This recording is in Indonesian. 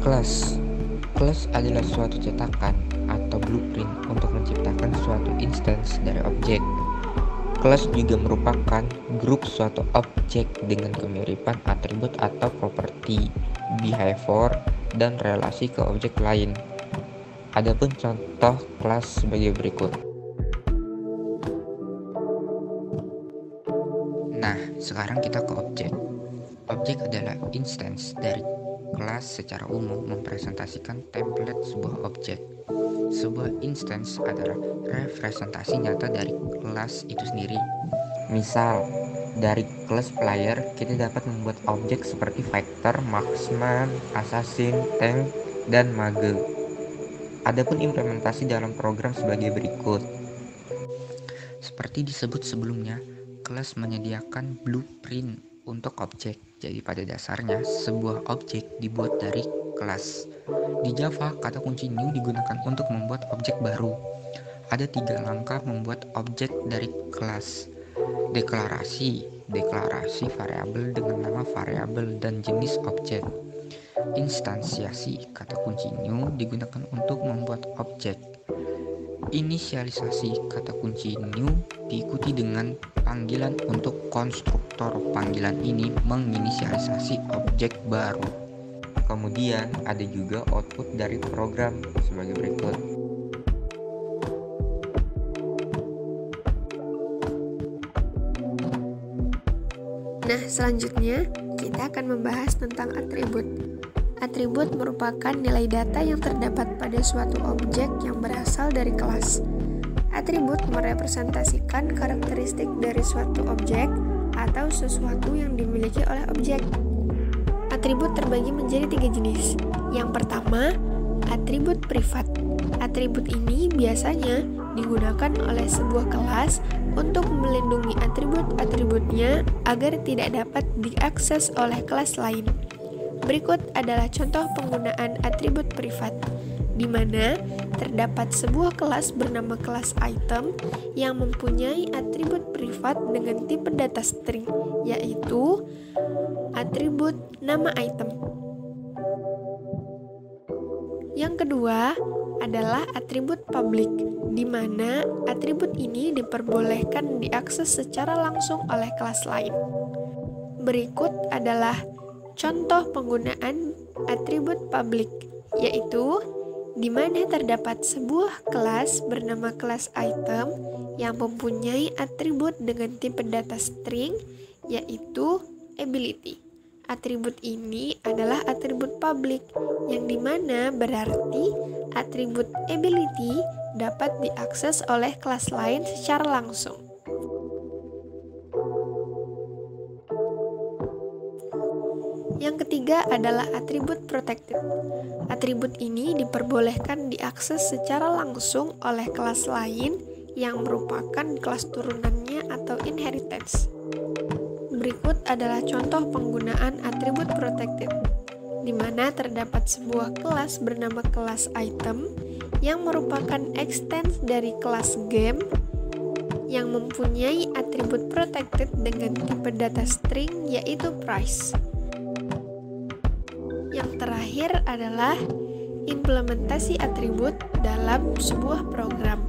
Kelas. Kelas adalah suatu cetakan atau blueprint untuk menciptakan suatu instance dari objek. Kelas juga merupakan grup suatu objek dengan kemiripan atribut atau properti, behavior, dan relasi ke objek lain. Adapun contoh kelas sebagai berikut. Nah, sekarang kita ke objek. Objek adalah instance dari kelas secara umum mempresentasikan template sebuah objek. Sebuah instance adalah representasi nyata dari kelas itu sendiri. Misal, dari kelas player kita dapat membuat objek seperti fighter, marksman, assassin, tank, dan mage. Adapun implementasi dalam program sebagai berikut. Seperti disebut sebelumnya, kelas menyediakan blueprint untuk objek. Jadi pada dasarnya sebuah objek dibuat dari kelas. Di Java, kata kunci new digunakan untuk membuat objek baru. Ada 3 langkah membuat objek dari kelas. Deklarasi variabel dengan nama variabel dan jenis objek. Instansiasi, kata kunci new digunakan untuk membuat objek. Inisialisasi, kata kunci new diikuti dengan panggilan untuk konstruktor. Panggilan ini menginisialisasi objek baru. Kemudian ada juga output dari program sebagai berikut. Nah, selanjutnya kita akan membahas tentang atribut. Atribut merupakan nilai data yang terdapat pada suatu objek yang berasal dari kelas. Atribut merepresentasikan karakteristik dari suatu objek atau sesuatu yang dimiliki oleh objek. Atribut terbagi menjadi 3 jenis. Yang pertama, atribut privat. Atribut ini biasanya digunakan oleh sebuah kelas untuk melindungi atribut-atributnya agar tidak dapat diakses oleh kelas lain. Berikut adalah contoh penggunaan atribut privat, di mana terdapat sebuah kelas bernama kelas item yang mempunyai atribut privat dengan tipe data string, yaitu atribut nama item. Yang kedua adalah atribut public, di mana atribut ini diperbolehkan diakses secara langsung oleh kelas lain. Berikut adalah contoh penggunaan atribut public, yaitu di mana terdapat sebuah kelas bernama kelas item yang mempunyai atribut dengan tipe data string, yaitu ability. Atribut ini adalah atribut public, yang dimana berarti atribut ability dapat diakses oleh kelas lain secara langsung. Yang ketiga adalah atribut protected. Atribut ini diperbolehkan diakses secara langsung oleh kelas lain yang merupakan kelas turunannya atau inheritance. Berikut adalah contoh penggunaan atribut protected, di mana terdapat sebuah kelas bernama kelas item yang merupakan extends dari kelas game yang mempunyai atribut protected dengan tipe data string, yaitu price. Yang terakhir adalah implementasi atribut dalam sebuah program.